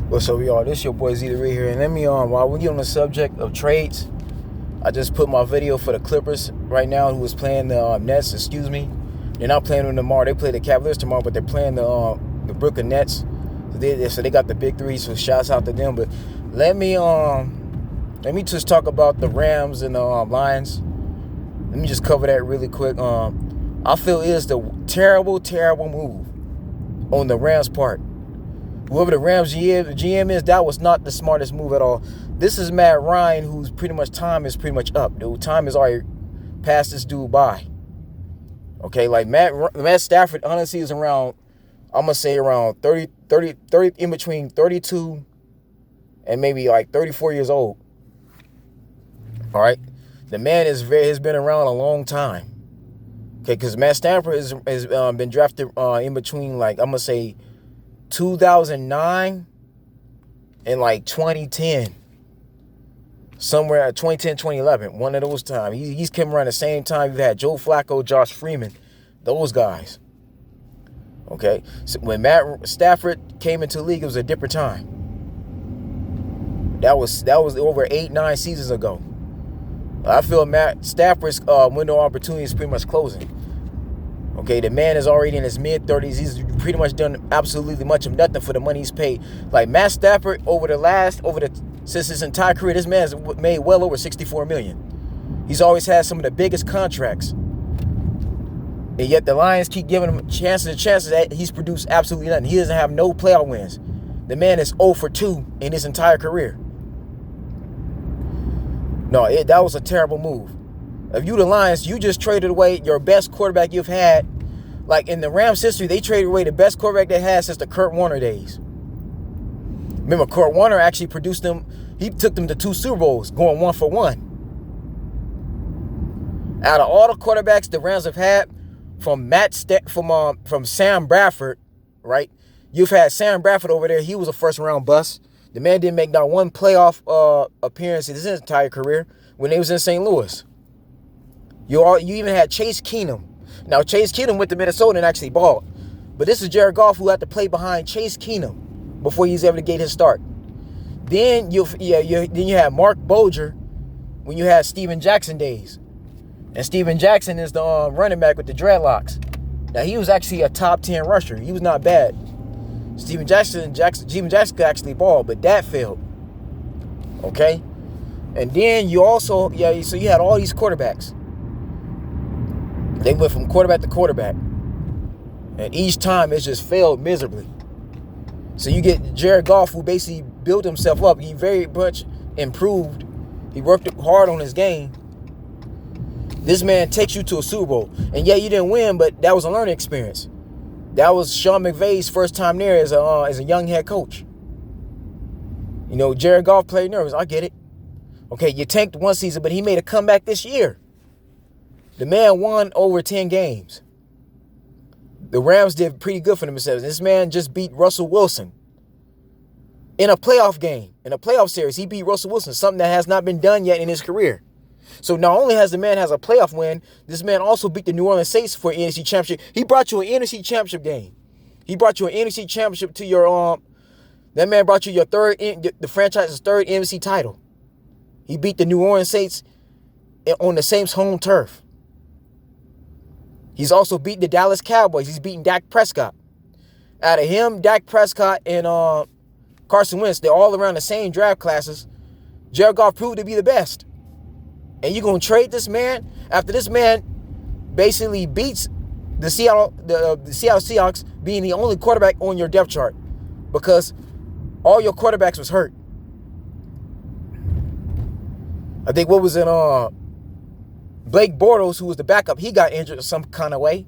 What's up, y'all? This your boy Zeta right here, and let me while we get on the subject of trades, I just put my video for the Clippers right now, who is playing the Nets. Excuse me, they're not playing them tomorrow. They play the Cavaliers tomorrow, but they're playing the Brooklyn Nets. So they got the big three. So shouts out to them. But let me just talk about the Rams and the Lions. Let me just cover that really quick. I feel it is the terrible move on the Rams' part. Whoever the Rams GM is, that was not the smartest move at all. This is Matt Ryan, whose time is pretty much up. Dude, time is already passed this dude by. Okay, like Matt Stafford honestly is around, I'm going to say around 30, in between 32 and maybe like 34 years old. All right? The man has been around a long time. Okay, because Matt Stafford has been drafted in between, like, I'm going to say 2009 and like 2010. Somewhere at 2010, 2011, one of those times. He's come around the same time you've had Joe Flacco, Josh Freeman, those guys. Okay? So when Matt Stafford came into the league, it was a different time. That was over 8-9 seasons ago. I feel Matt Stafford's window of opportunity is pretty much closing. Okay, the man is already in his mid-30s. He's pretty much done absolutely much of nothing for the money he's paid. Like Matt Stafford, since his entire career, this man's made well over $64 million. He's always had some of the biggest contracts. And yet the Lions keep giving him chances that he's produced absolutely nothing. He doesn't have no playoff wins. The man is 0 for 2 in his entire career. No, that was a terrible move. If you the Lions, you just traded away your best quarterback you've had. Like in the Rams history, they traded away the best quarterback they had since the Kurt Warner days. Remember, Kurt Warner actually produced them. He took them to 2 Super Bowls, going 1 for 1. Out of all the quarterbacks the Rams have had, from Sam Bradford, right? You've had Sam Bradford over there. He was a first-round bust. The man didn't make not one playoff appearance in his entire career when he was in St. Louis. You even had Chase Keenum. Now, Chase Keenum went to Minnesota and actually balled. But this is Jared Goff, who had to play behind Chase Keenum before he was able to get his start. Then you had Mark Bolger when you had Steven Jackson days. And Steven Jackson is the running back with the dreadlocks. Now, he was actually a top 10 rusher. He was not bad. Steven Jackson could actually ball, but that failed. Okay? And then you also, so you had all these quarterbacks. They went from quarterback to quarterback. And each time it just failed miserably. So you get Jared Goff, who basically built himself up. He very much improved. He worked hard on his game. This man takes you to a Super Bowl. And yeah, you didn't win, but that was a learning experience. That was Sean McVay's first time there as a young head coach. You know, Jared Goff played nervous. I get it. Okay, you tanked one season, but he made a comeback this year. The man won over 10 games. The Rams did pretty good for themselves. This man just beat Russell Wilson in a playoff game, in a playoff series. He beat Russell Wilson, something that has not been done yet in his career. So not only has the man has a playoff win, this man also beat the New Orleans Saints for an NFC Championship. He brought you an NFC Championship game. He brought you an NFC Championship to your that man brought you your the franchise's third NFC title. He beat the New Orleans Saints on the Saints' home turf. He's also beaten the Dallas Cowboys. He's beaten Dak Prescott. Out of him, Dak Prescott, and Carson Wentz, they're all around the same draft classes. Jared Goff proved to be the best. And you're going to trade this man after this man basically beats the Seattle Seahawks, being the only quarterback on your depth chart because all your quarterbacks was hurt. I think what was it? Blake Bortles, who was the backup, he got injured some kind of way.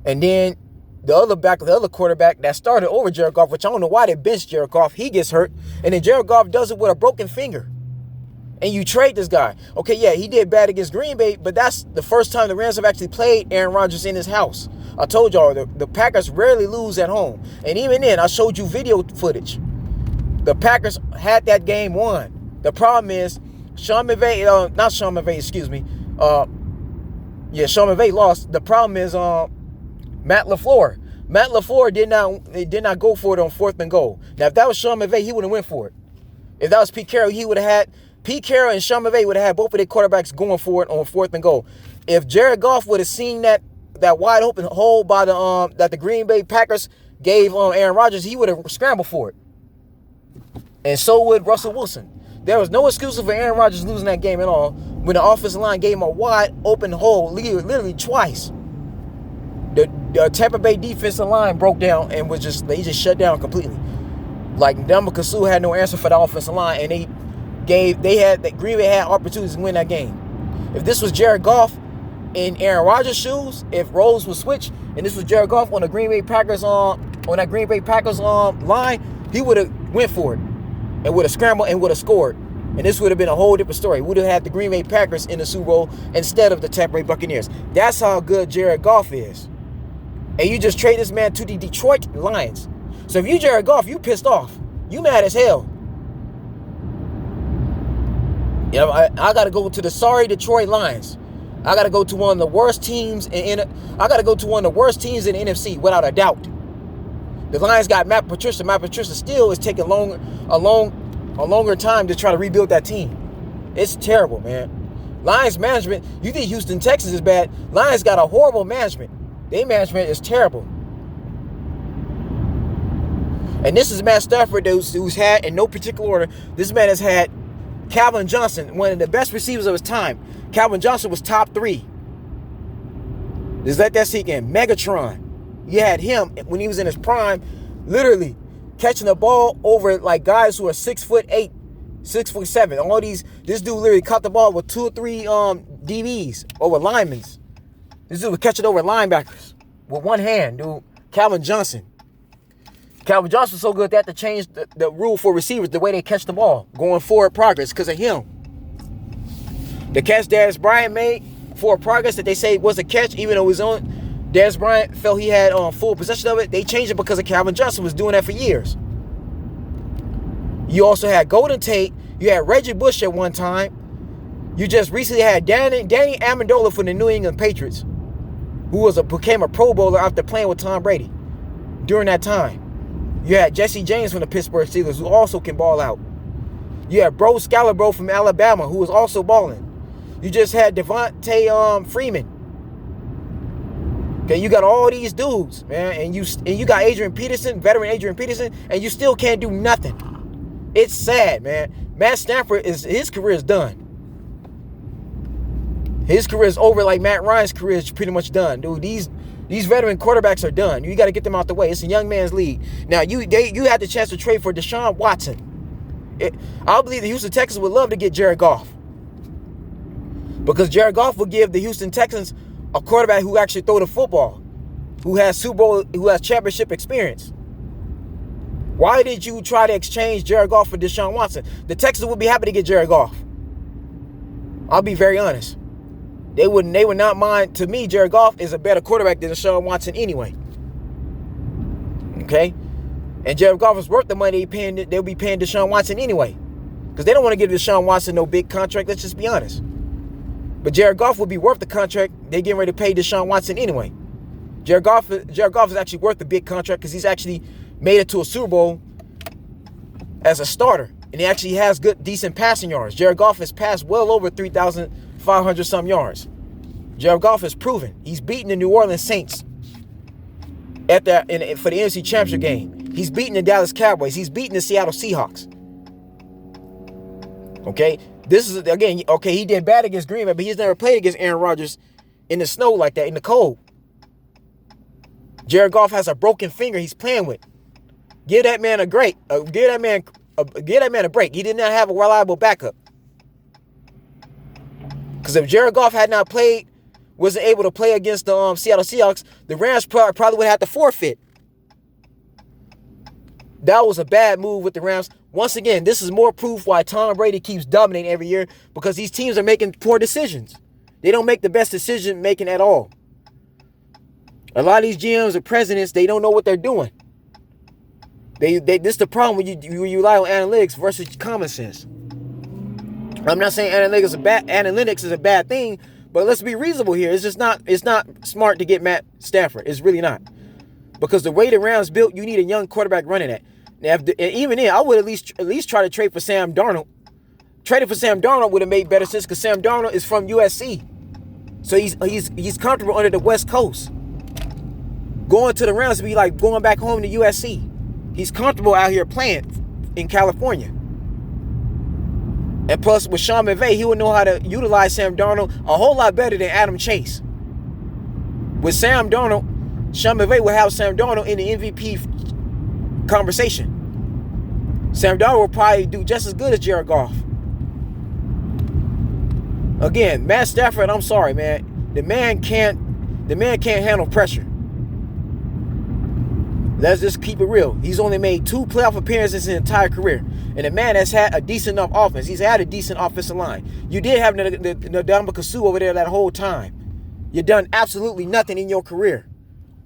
And then the other quarterback that started over Jared Goff, which I don't know why they benched Jared Goff, he gets hurt. And then Jared Goff does it with a broken finger. And you trade this guy. Okay, yeah, he did bad against Green Bay, but that's the first time the Rams have actually played Aaron Rodgers in his house. I told y'all, the Packers rarely lose at home. And even then, I showed you video footage. The Packers had that game won. The problem is, Sean McVay lost. The problem is Matt LaFleur. Matt LaFleur did not go for it on 4th and goal. Now, if that was Sean McVay, he would have went for it. If that was Pete Carroll, he would have had Pete Carroll and Sean McVay would have had both of their quarterbacks going for it on 4th and goal. If Jared Goff would have seen that wide open hole by that the Green Bay Packers gave Aaron Rodgers, he would have scrambled for it. And so would Russell Wilson. There was no excuse for Aaron Rodgers losing that game at all when the offensive line gave him a wide open hole literally twice. The Tampa Bay defensive line broke down and they just shut down completely. Like Ndamukong Suh had no answer for the offensive line, and Green Bay had opportunities to win that game. If this was Jared Goff in Aaron Rodgers' shoes, if roles were switched, and this was Jared Goff on the Green Bay Packers on that Green Bay Packers line, he would have went for it and would have scrambled and would have scored. And this would have been a whole different story. Would have had the Green Bay Packers in the Super Bowl instead of the Tampa Bay Buccaneers. That's how good Jared Goff is. And you just trade this man to the Detroit Lions. So if you Jared Goff, you pissed off. You mad as hell. You know, I got to go to the sorry Detroit Lions. I got to go to one of the worst teams in the NFC without a doubt. The Lions got Matt Patricia. Matt Patricia still is taking a longer time to try to rebuild that team. It's terrible, man. Lions management, you think Houston Texans is bad. Lions got a horrible management. Their management is terrible. And this is Matt Stafford, who's had, in no particular order, this man has had Calvin Johnson, one of the best receivers of his time. Calvin Johnson was top 3. Just let that sink in. Megatron. You had him when he was in his prime, literally catching the ball over like guys who are 6'8", 6'7". All this dude literally caught the ball with 2 or 3 DBs over linemen. This dude was catching over linebackers with one hand, dude. Calvin Johnson. Calvin Johnson was so good they had to change the rule for receivers, the way they catch the ball, going forward progress because of him. The catch Dez Bryant made for progress that they say was a catch, even though it was on, Dez Bryant felt he had full possession of it. They changed it because of Calvin Johnson was doing that for years. You also had Golden Tate. You had Reggie Bush at one time. You just recently had Danny Amendola for the New England Patriots, who became a Pro Bowler after playing with Tom Brady during that time. You had Jesse James from the Pittsburgh Steelers, who also can ball out. You had Bro Scalabro from Alabama, who was also balling. You just had Devontae Freeman. Okay, you got all these dudes, man, and you got Adrian Peterson, veteran Adrian Peterson, and you still can't do nothing. It's sad, man. Matt Stafford his career is done. His career is over like Matt Ryan's career is pretty much done, dude. These veteran quarterbacks are done. You got to get them out the way. It's a young man's league. Now, you had the chance to trade for Deshaun Watson. I believe the Houston Texans would love to get Jared Goff, because Jared Goff will give the Houston Texans a quarterback who actually throw the football, who has championship experience. Why did you try to exchange Jared Goff for Deshaun Watson? The Texans would be happy to get Jared Goff. I'll be very honest. They would not mind. To me, Jared Goff is a better quarterback than Deshaun Watson anyway. Okay? And Jared Goff is worth the money they'll be paying Deshaun Watson anyway. Because they don't want to give Deshaun Watson no big contract. Let's just be honest. But Jared Goff would be worth the contract they're getting ready to pay Deshaun Watson anyway. Jared Goff is actually worth the big contract because he's actually made it to a Super Bowl as a starter. And he actually has decent passing yards. Jared Goff has passed well over 3,500 some yards. Jared Goff has proven. He's beaten the New Orleans Saints for the NFC Championship game. He's beaten the Dallas Cowboys. He's beaten the Seattle Seahawks. Okay? This is, again, okay, he did bad against Green Bay, but he's never played against Aaron Rodgers in the snow like that, in the cold. Jared Goff has a broken finger he's playing with. Give that man a break. Give that man a break. He did not have a reliable backup. Because if Jared Goff wasn't able to play against the Seattle Seahawks, the Rams probably would have to forfeit. That was a bad move with the Rams. Once again, this is more proof why Tom Brady keeps dominating every year, because these teams are making poor decisions. They don't make the best decision making at all. A lot of these GMs or presidents, they don't know what they're doing. This is the problem when you rely on analytics versus common sense. I'm not saying analytics is a bad thing, but let's be reasonable here. It's not smart to get Matt Stafford. It's really not. Because the way the Rams built, you need a young quarterback running that. Now, even then, I would at least try to trade for Sam Darnold. Trading for Sam Darnold would have made better sense because Sam Darnold is from USC. So he's comfortable under the West Coast. Going to the Rams would be like going back home to USC. He's comfortable out here playing in California. And plus, with Sean McVay, he would know how to utilize Sam Darnold a whole lot better than Adam Chase. With Sam Darnold, Sean McVay will have Sam Darnold in the MVP conversation. Sam Darnold will probably do just as good as Jared Goff. Again, Matt Stafford, I'm sorry, man. The man can't handle pressure. Let's just keep it real. He's only made 2 playoff appearances in his entire career. And the man has had a decent enough offense. He's had a decent offensive line. You did have Ndamukong Suh over there that whole time. You've done absolutely nothing in your career.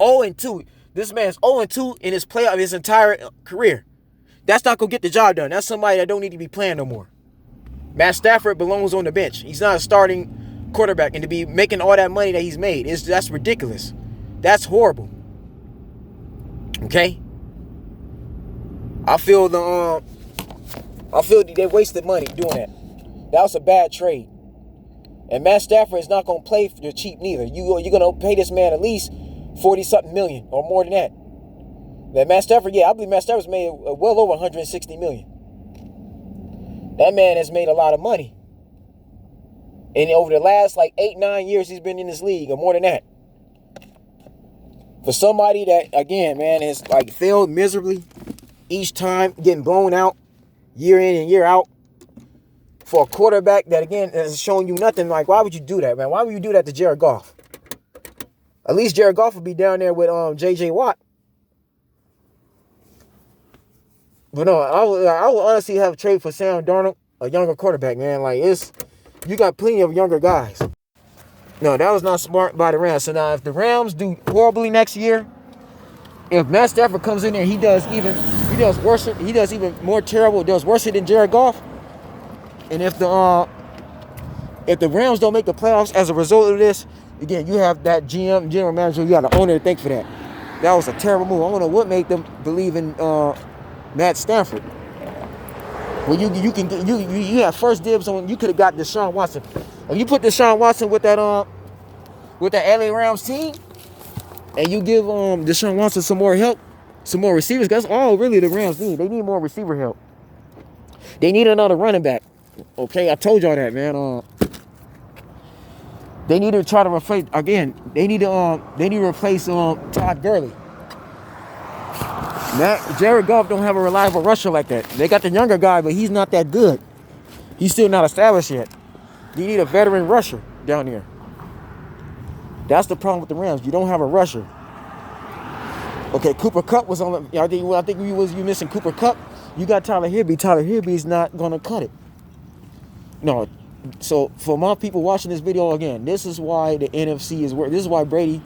0-2. This man's 0-2 in his playoff his entire career. That's not going to get the job done. That's somebody that don't need to be playing no more. Matt Stafford belongs on the bench. He's not a starting quarterback. And to be making all that money that he's made, that's ridiculous. That's horrible. Okay? I feel they wasted money doing that. That was a bad trade. And Matt Stafford is not going to play for the cheap neither. You're going to pay this man at least 40-something million or more than that. That Matt Stafford, I believe Matt Stafford's made well over 160 million. That man has made a lot of money. And over the last 8-9 years he's been in this league, or more than that. For somebody that, again, man, has failed miserably each time, getting blown out year in and year out, for a quarterback that, again, has shown you nothing, why would you do that, man? Why would you do that to Jared Goff? At least Jared Goff would be down there with J.J. Watt. But no, I would honestly have a trade for Sam Darnold, a younger quarterback, man. You got plenty of younger guys. No, that was not smart by the Rams. So now, if the Rams do horribly next year, if Matt Stafford comes in there, he does even more terrible, does worse than Jared Goff. And if the Rams don't make the playoffs as a result of this, again, you have that general manager, you got the owner to thank for that. That was a terrible move. I don't know what made them believe in Matt Stafford. Well, you have first dibs on. You could have got Deshaun Watson. If you put Deshaun Watson with that LA Rams team, and you give Deshaun Watson some more help, some more receivers, that's all really the Rams need. They need more receiver help. They need another running back. Okay, I told y'all that, man. They need to try to replace again. They need to replace Todd Gurley. Jared Goff don't have a reliable rusher like that. They got the younger guy, but he's not that good. He's still not established yet. You need a veteran rusher down here. That's the problem with the Rams. You don't have a rusher. Okay, Cooper Kupp was on the. I think you missing Cooper Kupp. You got Tyler Higbee. Tyler Higbee's not gonna cut it. No. So for my people watching this video again, this is why the NFC is where. This is why Brady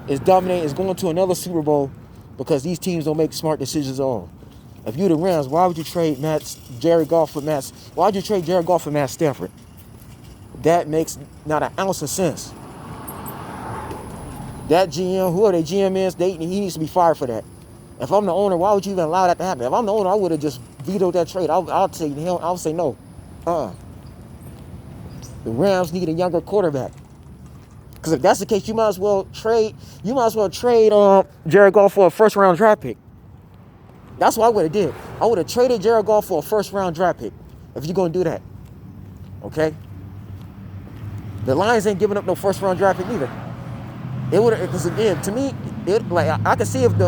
is dominating. Is going to another Super Bowl. Because these teams don't make smart decisions at all. If you the Rams, why would you trade Jared Goff for Matt? Why would you trade Jared Goff for Matt Stafford? That makes not an ounce of sense. That GM, whoever the GM is, he needs to be fired for that. If I'm the owner, why would you even allow that to happen? If I'm the owner, I would have just vetoed that trade. I'll say hell. I'll say no. The Rams need a younger quarterback. Because if that's the case, you might as well trade Jared Goff for a first-round draft pick. That's what I would have did. I would have traded Jared Goff for a first-round draft pick if you're going to do that. Okay? The Lions ain't giving up no first-round draft pick either. It would have, because again, to me, I could see if if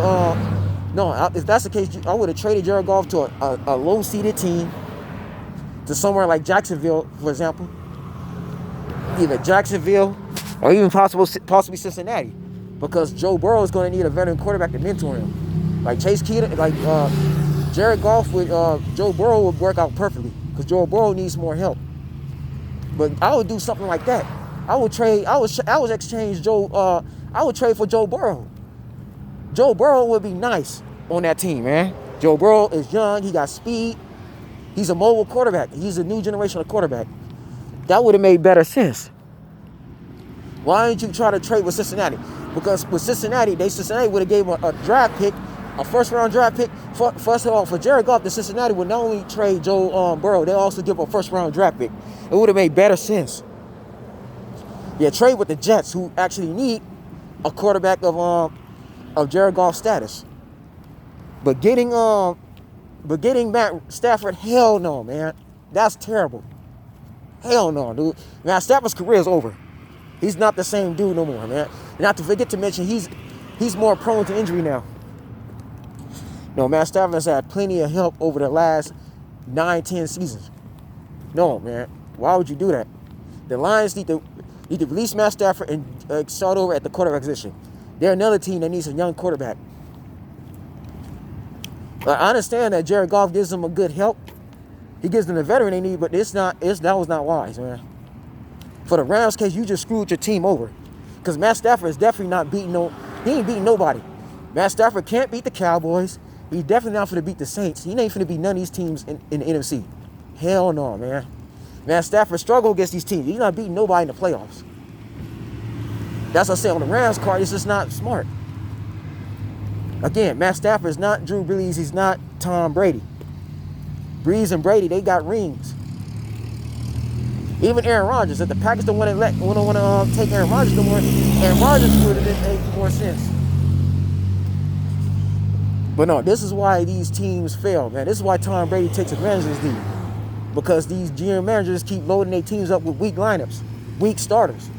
that's the case, I would have traded Jared Goff to a low-seeded team, to somewhere like Jacksonville, for example. Either Jacksonville or even possibly Cincinnati, because Joe Burrow is going to need a veteran quarterback to mentor him. Like Chase Keenum, Jared Goff with Joe Burrow would work out perfectly, because Joe Burrow needs more help. But I would do something like that. I would trade for Joe Burrow. Joe Burrow would be nice on that team, man. Joe Burrow is young, he got speed, he's a mobile quarterback, he's a new generation of quarterback. That would have made better sense. Why didn't you try to trade with Cincinnati? Because with Cincinnati would have gave him a draft pick, a first-round draft pick. First of all, for Jared Goff, the Cincinnati would not only trade Joe Burrow, they also give a first-round draft pick. It would have made better sense. Yeah, trade with the Jets, who actually need a quarterback of Jared Goff's status. But getting Matt Stafford, hell no, man. That's terrible. Hell no, dude. Matt Stafford's career is over. He's not the same dude no more, man. Not to forget to mention, he's more prone to injury now. No, Matt Stafford has had plenty of help over the last 9-10 seasons. No, man. Why would you do that? The Lions need to release Matt Stafford and start over at the quarterback position. They're another team that needs a young quarterback. I understand that Jared Goff gives them a good help. He gives them the veteran they need, but that was not wise, man. For the Rams case, you just screwed your team over. Because Matt Stafford is definitely not he ain't beating nobody. Matt Stafford can't beat the Cowboys. He's definitely not finna beat the Saints. He ain't finna beat none of these teams in the NFC. Hell no, man. Matt Stafford struggled against these teams. He's not beating nobody in the playoffs. That's what I say on the Rams card. It's just not smart. Again, Matt Stafford is not Drew Brees. He's not Tom Brady. Brees and Brady, they got rings. Even Aaron Rodgers, if the Packers don't want to take Aaron Rodgers no more, Aaron Rodgers would have made more sense. But no, this is why these teams fail, man. This is why Tom Brady takes advantage of this league. Because these GM managers keep loading their teams up with weak lineups, weak starters.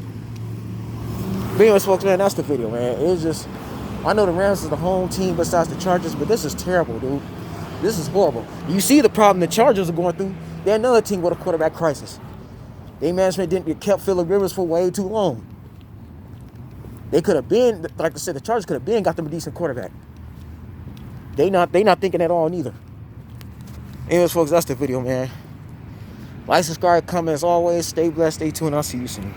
But anyways, folks, man, that's the video, man. It's just, I know the Rams is the home team besides the Chargers, but this is terrible, dude. This is horrible. You see the problem the Chargers are going through? They're another team with a quarterback crisis. Their management didn't kept Phillip Rivers for way too long. They could have been, like I said, the Chargers could have been got them a decent quarterback. They not thinking at all neither. Anyways, folks, that's the video, man. Like, subscribe, comment as always. Stay blessed, stay tuned. I'll see you soon.